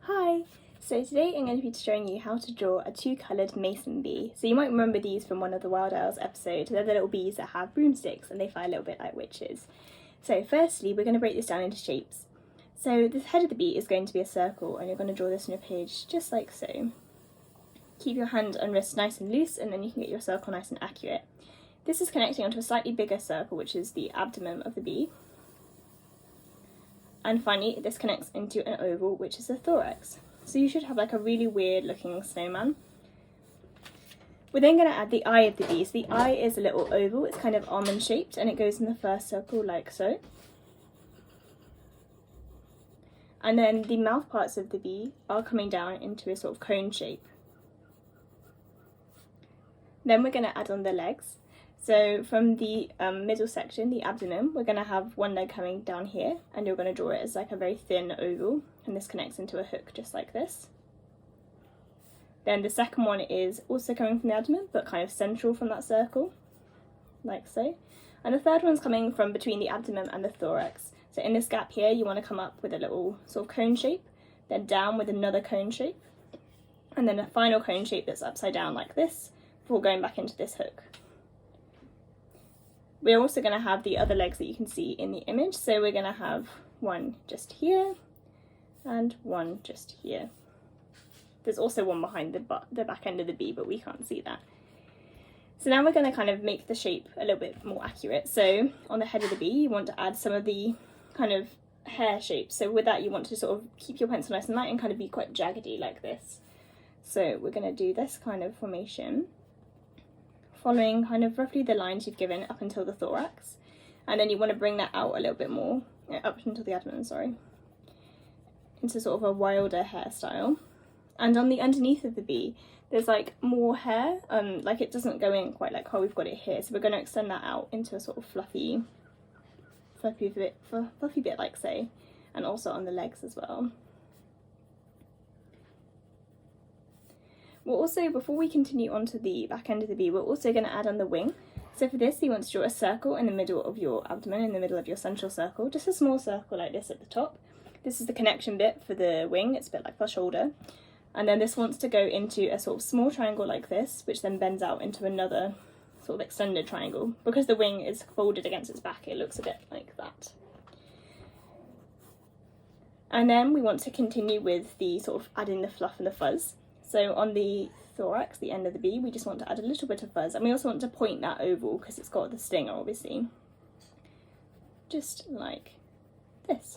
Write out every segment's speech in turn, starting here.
Hi! So today I'm going to be showing you how to draw a two-coloured mason bee. So you might remember these from one of the Wild Owls episodes. They're the little bees that have broomsticks and they fly a little bit like witches. So firstly we're going to break this down into shapes. So the head of the bee is going to be a circle and you're going to draw this on your page just like so. Keep your hand and wrist nice and loose and then you can get your circle nice and accurate. This is connecting onto a slightly bigger circle, which is the abdomen of the bee. And finally, this connects into an oval, which is the thorax. So you should have like a really weird looking snowman. We're then going to add the eye of the bee. So the eye is a little oval, it's kind of almond shaped and it goes in the first circle like so. And then the mouth parts of the bee are coming down into a sort of cone shape. Then we're going to add on the legs. So from the middle section, the abdomen, we're going to have one leg coming down here and you're going to draw it as like a very thin oval and this connects into a hook just like this. Then the second one is also coming from the abdomen but kind of central from that circle, like so. And the third one's coming from between the abdomen and the thorax. So in this gap here you want to come up with a little sort of cone shape, then down with another cone shape, and then a final cone shape that's upside down like this before going back into this hook. We're also going to have the other legs that you can see in the image, so we're going to have one just here and one just here. There's also one behind the back end of the bee, but we can't see that. So now we're going to kind of make the shape a little bit more accurate. So on the head of the bee you want to add some of the kind of hair shapes. So with that you want to sort of keep your pencil nice and light and kind of be quite jaggedy like this. So we're going to do this kind of formation, following kind of roughly the lines you've given up until the thorax, and then you want to bring that out a little bit more, up until the abdomen, sorry, into sort of a wilder hairstyle. And on the underneath of the bee, there's like more hair, like it doesn't go in quite like how we've got it here, so we're going to extend that out into a sort of fluffy bit like so, and also on the legs as well. We're also, before we continue on to the back end of the bee, we're also going to add on the wing. So for this you want to draw a circle in the middle of your abdomen, in the middle of your central circle, just a small circle like this at the top. This is the connection bit for the wing, it's a bit like the shoulder. And then this wants to go into a sort of small triangle like this, which then bends out into another sort of extended triangle. Because the wing is folded against its back, it looks a bit like that. And then we want to continue with the sort of adding the fluff and the fuzz. So on the thorax, the end of the bee, we just want to add a little bit of fuzz, and we also want to point that oval because it's got the stinger obviously, just like this.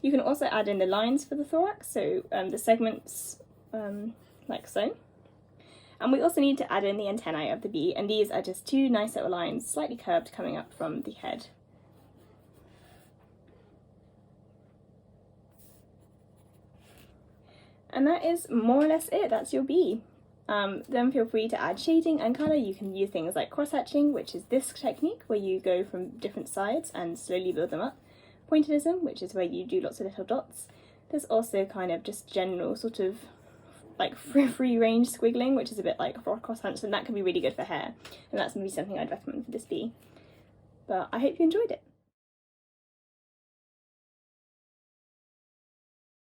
You can also add in the lines for the thorax, so the segments like so. And we also need to add in the antennae of the bee, and these are just two nice little lines, slightly curved, coming up from the head. And that is more or less it, that's your bee. Then feel free to add shading and colour. You can use things like cross-hatching, which is this technique where you go from different sides and slowly build them up. Pointillism, which is where you do lots of little dots. There's also kind of just general sort of like free range squiggling, which is a bit like cross-hatch, and that can be really good for hair. And that's going to be something I'd recommend for this bee. But I hope you enjoyed it.